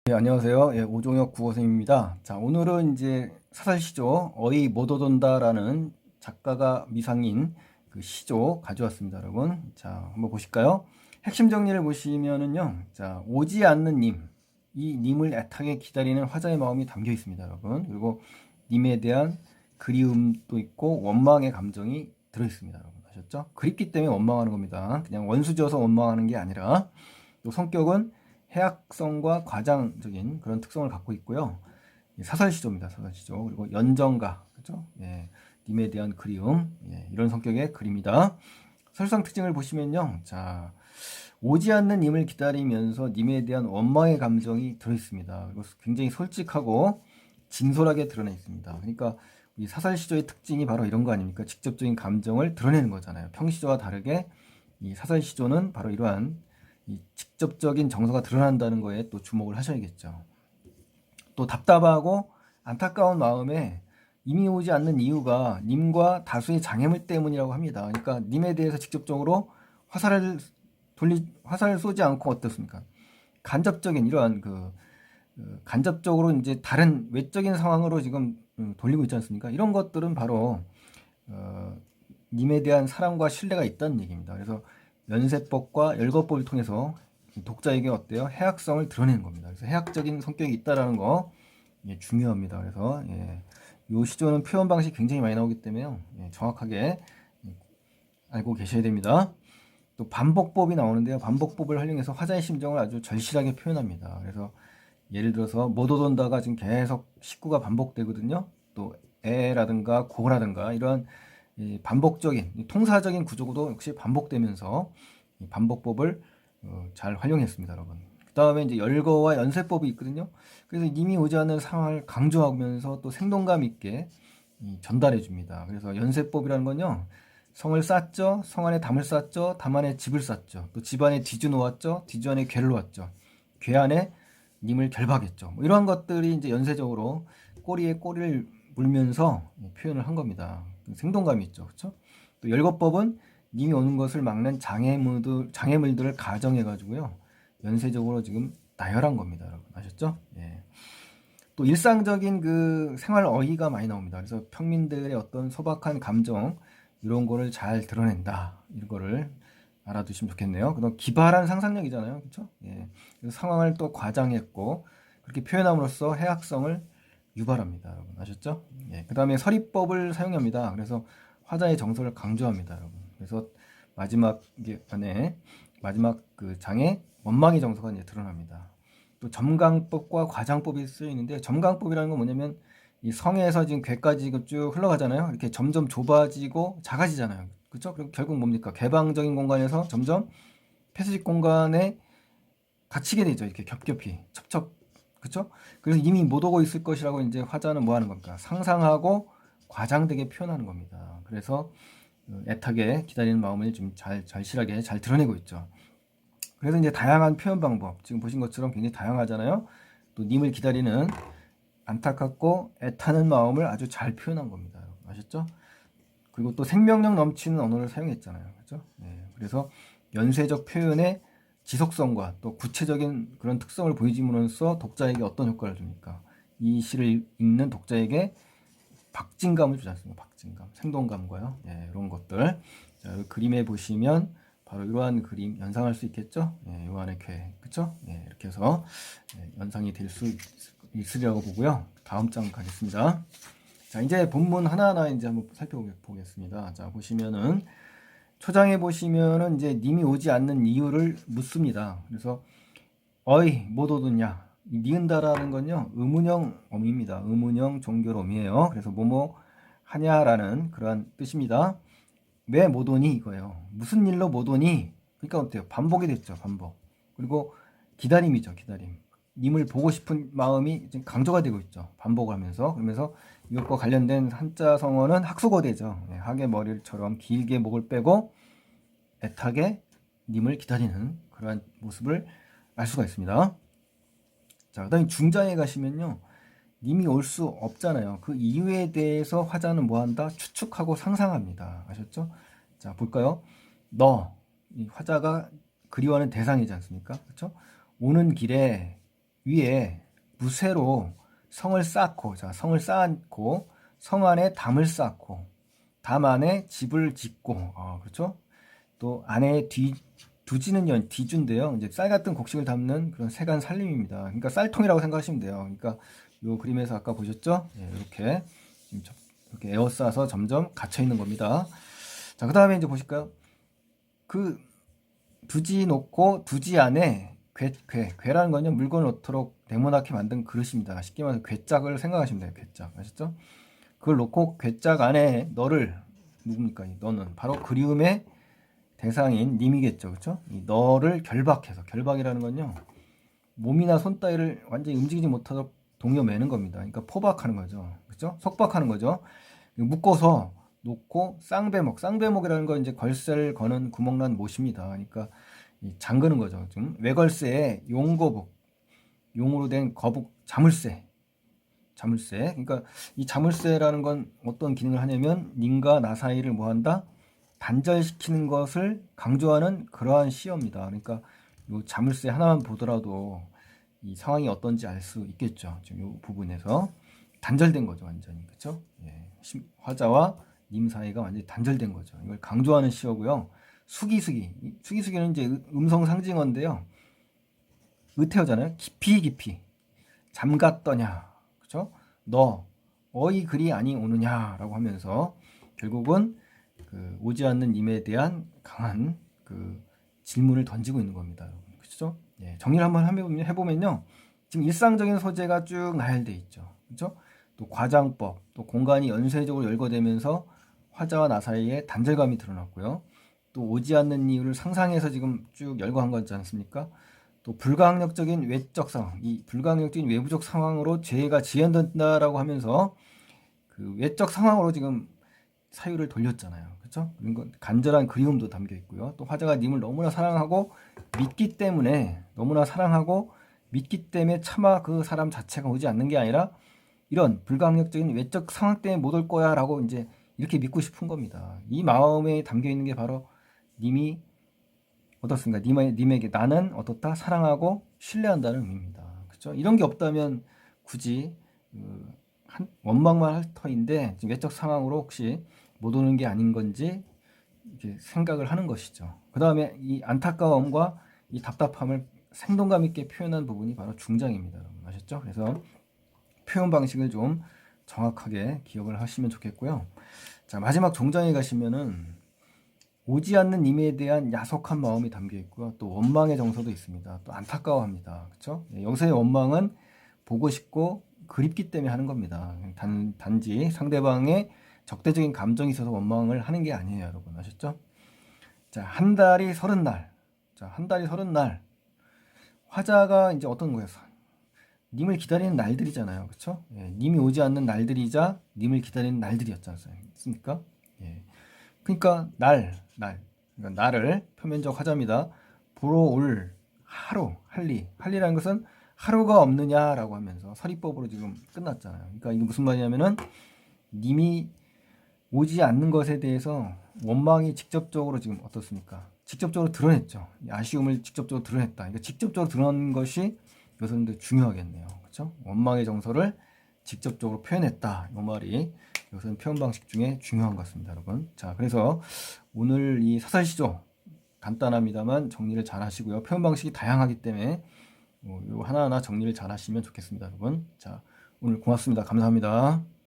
네, 안녕하세요. 예, 오종혁 국어선생님입니다. 자, 오늘은 이제 사살시조 어이 못 오돈다라는 작가가 미상인 그 시조 가져왔습니다, 여러분. 자, 한번 보실까요? 핵심 정리를 보시면은요. 자, 오지 않는 님, 이 님을 애타게 기다리는 화자의 마음이 담겨 있습니다, 여러분. 그리고 님에 대한 그리움도 있고 원망의 감정이 들어 있습니다, 여러분. 아셨죠? 그립기 때문에 원망하는 겁니다. 그냥 원수지어서 원망하는 게 아니라 또 성격은 해학성과 과장적인 그런 특성을 갖고 있고요. 사설시조입니다. 사설시조. 그리고 연정가, 그죠? 예, 님에 대한 그리움, 예, 이런 성격의 글입니다. 설상 특징을 보시면요. 자, 오지 않는 님을 기다리면서 님에 대한 원망의 감정이 들어있습니다. 그리고 굉장히 솔직하고 진솔하게 드러나 있습니다. 그러니까 이 사설시조의 특징이 바로 이런 거 아닙니까? 직접적인 감정을 드러내는 거잖아요. 평시조와 다르게 이 사설시조는 바로 이러한 이 직접적인 정서가 드러난다는 거에 또 주목을 하셔야겠죠. 또 답답하고 안타까운 마음에 님이 오지 않는 이유가 님과 다수의 장애물 때문이라고 합니다. 그러니까 님에 대해서 직접적으로 화살을 쏘지 않고 어떻습니까? 간접적인 이러한 간접적으로 이제 다른 외적인 상황으로 지금 돌리고 있지 않습니까? 이런 것들은 바로 님에 대한 사랑과 신뢰가 있다는 얘기입니다. 그래서 연세법과 열거법을 통해서 독자에게 어때요? 해학성을 드러내는 겁니다. 그래서 해학적인 성격이 있다라는 거 중요합니다. 그래서 이 시조는 표현 방식이 굉장히 많이 나오기 때문에 정확하게 알고 계셔야 됩니다. 또 반복법이 나오는데요. 반복법을 활용해서 화자의 심정을 아주 절실하게 표현합니다. 그래서 예를 들어서 못 오돈다가 지금 계속 식구가 반복되거든요. 또 에라든가 고라든가 이런 반복적인 통사적인 구조도 역시 반복되면서 반복법을 잘 활용했습니다, 여러분. 그 다음에 이제 열거와 연세법이 있거든요. 그래서 님이 오지 않는 상황을 강조하면서 또 생동감 있게 전달해 줍니다. 그래서 연세법이라는 건요. 성을 쌓죠. 성 안에 담을 쌓죠. 담 안에 집을 쌓죠. 또 집 안에 뒤주 놓았죠. 뒤주 안에 괴를 놓았죠. 괴 안에 님을 결박했죠. 뭐 이러한 것들이 이제 연쇄적으로 꼬리에 꼬리를 물면서 표현을 한 겁니다. 생동감이 있죠. 그렇죠? 또 열거법은 님이 오는 것을 막는 장애물들을 가정해 가지고요. 연쇄적으로 지금 나열한 겁니다, 여러분. 아셨죠? 예. 또 일상적인 그 생활 어휘가 많이 나옵니다. 그래서 평민들의 어떤 소박한 감정 이런 거를 잘 드러낸다. 이런 거를 알아두시면 좋겠네요. 그다음 기발한 상상력이잖아요. 그렇죠? 예. 그래서 상황을 또 과장했고 그렇게 표현함으로써 해학성을 유발합니다. 여러분. 아셨죠? 예. 그다음에 서리법을 사용합니다. 그래서 화자의 정서를 강조합니다, 여러분. 그래서 마지막 안에 마지막 그 장에 원망의 정서가 이제 드러납니다. 또 점강법과 과장법이 쓰여 있는데 점강법이라는 건 뭐냐면 이 성에서 지금 괴까지 쭉 흘러가잖아요. 이렇게 점점 좁아지고 작아지잖아요. 그렇죠? 그럼 결국 뭡니까? 개방적인 공간에서 점점 폐쇄적 공간에 갇히게 되죠. 이렇게 겹겹이 첩첩. 그렇죠? 그래서 이미 못 오고 있을 것이라고 이제 화자는 뭐 하는 겁니까? 상상하고 과장되게 표현하는 겁니다. 그래서 애타게 기다리는 마음을 좀 절실하게 잘 드러내고 있죠. 그래서 이제 다양한 표현 방법, 지금 보신 것처럼 굉장히 다양하잖아요. 또 님을 기다리는 안타깝고 애타는 마음을 아주 잘 표현한 겁니다. 아셨죠? 그리고 또 생명력 넘치는 언어를 사용했잖아요. 그렇죠? 네, 그래서 연쇄적 표현의 지속성과 또 구체적인 그런 특성을 보여줌으로써 독자에게 어떤 효과를 줍니까? 이 시를 읽는 독자에게 박진감을 주지 않습니까? 박진감, 생동감과요. 예, 이런 것들. 자, 그림에 보시면 바로 이러한 그림 연상할 수 있겠죠? 예, 요 안에 괴, 그쵸? 예, 이렇게 해서 연상이 될 수 있으리라고 보고요. 다음 장 가겠습니다. 자, 이제 본문 하나하나 이제 한번 살펴보겠습니다. 자, 보시면은 초장에 보시면은 이제 님이 오지 않는 이유를 묻습니다. 그래서 어이 못 오느냐? 니은다라는 건요 의문형 어미입니다. 의문형 종결어미예요. 그래서 뭐뭐 하냐라는 그러한 뜻입니다. 왜 못 오니 이거예요. 무슨 일로 못 오니? 그러니까 어때요? 반복이 됐죠. 반복. 그리고 기다림이죠. 기다림. 님을 보고 싶은 마음이 지금 강조가 되고 있죠. 반복을 하면서. 그러면서 이것과 관련된 한자 성어는 학수거대죠. 학의 머리처럼 길게 목을 빼고 애타게 님을 기다리는 그러한 모습을 알 수가 있습니다. 자, 그 다음에 중장에 가시면요. 님이 올 수 없잖아요. 그 이유에 대해서 화자는 뭐 한다? 추측하고 상상합니다. 아셨죠? 자, 볼까요? 이 화자가 그리워하는 대상이지 않습니까? 그렇죠? 오는 길에 위에 무쇠로 성을 쌓고, 자, 성을 쌓고, 성 안에 담을 쌓고, 담 안에 집을 짓고, 그렇죠? 또 안에 두지는 뒤주인데요. 이제 쌀 같은 곡식을 담는 그런 세간 살림입니다. 그러니까 쌀통이라고 생각하시면 돼요. 그러니까 요 그림에서 아까 보셨죠? 예, 이렇게 에워싸서 점점 갇혀 있는 겁니다. 자, 그 다음에 이제 보실까요? 그 두지 놓고 두지 안에 괴라는 건요, 물건을 넣도록 네모나게 만든 그릇입니다. 쉽게 말해서 괴짝을 생각하시면 돼요. 괴짝. 아셨죠? 그걸 놓고 괴짝 안에 너를, 누굽니까? 이 너는 바로 그리움의 대상인 님이겠죠. 그렇죠? 이 너를 결박해서, 결박이라는 건요, 몸이나 손 따위를 완전히 움직이지 못하도록 동요매는 겁니다. 그러니까 포박하는 거죠. 그렇죠? 속박하는 거죠. 묶어서 놓고 쌍배목이라는 건 이제 걸쇠를 거는 구멍난 못입니다. 그러니까 잠그는 거죠. 좀 외걸쇠에 용으로 된 거북, 자물쇠. 그러니까 이 자물쇠라는 건 어떤 기능을 하냐면 님과 나 사이를 뭐한다? 단절시키는 것을 강조하는 그러한 시어입니다. 그러니까 이 자물쇠 하나만 보더라도 이 상황이 어떤지 알 수 있겠죠. 지금 이 부분에서 단절된 거죠, 완전히. 그렇죠? 예. 화자와 님 사이가 완전히 단절된 거죠. 이걸 강조하는 시어고요. 수기는 이제 음성 상징어인데요. 의태어잖아요. 깊이 잠갔더냐, 그렇죠? 너 어이 그리 아니 오느냐라고 하면서 결국은 그 오지 않는 님에 대한 강한 그 질문을 던지고 있는 겁니다. 그렇죠? 예, 정리를 한번 해보면요. 지금 일상적인 소재가 쭉 나열돼 있죠. 그렇죠? 또 과장법, 또 공간이 연쇄적으로 열거되면서 화자와 나 사이에 단절감이 드러났고요. 또 오지 않는 이유를 상상해서 지금 쭉 열거한 거지 않습니까? 또 불가항력적인 외적 상황, 이 불가항력적인 외부적 상황으로 죄가 지연된다라고 하면서 그 외적 상황으로 지금 사유를 돌렸잖아요. 그렇죠? 그리고 간절한 그리움도 담겨 있고요. 또 화자가 님을 너무나 사랑하고 믿기 때문에 차마 그 사람 자체가 오지 않는 게 아니라 이런 불가항력적인 외적 상황 때문에 못 올 거야라고 이제 이렇게 믿고 싶은 겁니다. 이 마음에 담겨 있는 게 바로 님이 어떻습니까? 님에게 나는 어떻다? 사랑하고 신뢰한다는 의미입니다. 그렇죠? 이런 게 없다면 굳이 원망만 할 터인데 지금 외적 상황으로 혹시 못 오는 게 아닌 건지 이렇게 생각을 하는 것이죠. 그 다음에 이 안타까움과 이 답답함을 생동감 있게 표현한 부분이 바로 중장입니다. 여러분 아셨죠? 그래서 표현 방식을 좀 정확하게 기억을 하시면 좋겠고요. 자, 마지막 종장에 가시면은 오지 않는 님에 대한 야속한 마음이 담겨 있고요. 또 원망의 정서도 있습니다. 또 안타까워합니다. 그렇죠? 여기서의 원망은 보고 싶고 그립기 때문에 하는 겁니다. 단지 상대방의 적대적인 감정이 있어서 원망을 하는 게 아니에요, 여러분. 아셨죠? 자, 한 달이 30날. 자, 한 달이 30날. 화자가 이제 어떤 거예요? 님을 기다리는 날들이잖아요. 그렇죠? 예, 님이 오지 않는 날들이자 님을 기다리는 날들이었지 않습니까? 예. 그러니까 그러니까 날을 표면적 화자입니다. 보러 올 할리라는 것은 하루가 없느냐라고 하면서 서리법으로 지금 끝났잖아요. 그러니까 이게 무슨 말이냐면은 님이 오지 않는 것에 대해서 원망이 직접적으로 지금 어떻습니까? 직접적으로 드러냈죠. 아쉬움을 직접적으로 드러냈다. 그러니까 직접적으로 드러낸 것이 여기서는 중요하겠네요. 그렇죠? 원망의 정서를 직접적으로 표현했다. 이 말이 이것은 표현 방식 중에 중요한 것 같습니다, 여러분. 자, 그래서 오늘 이 사설시조 간단합니다만 정리를 잘 하시고요. 표현 방식이 다양하기 때문에 요 하나하나 정리를 잘 하시면 좋겠습니다, 여러분. 자, 오늘 고맙습니다. 감사합니다.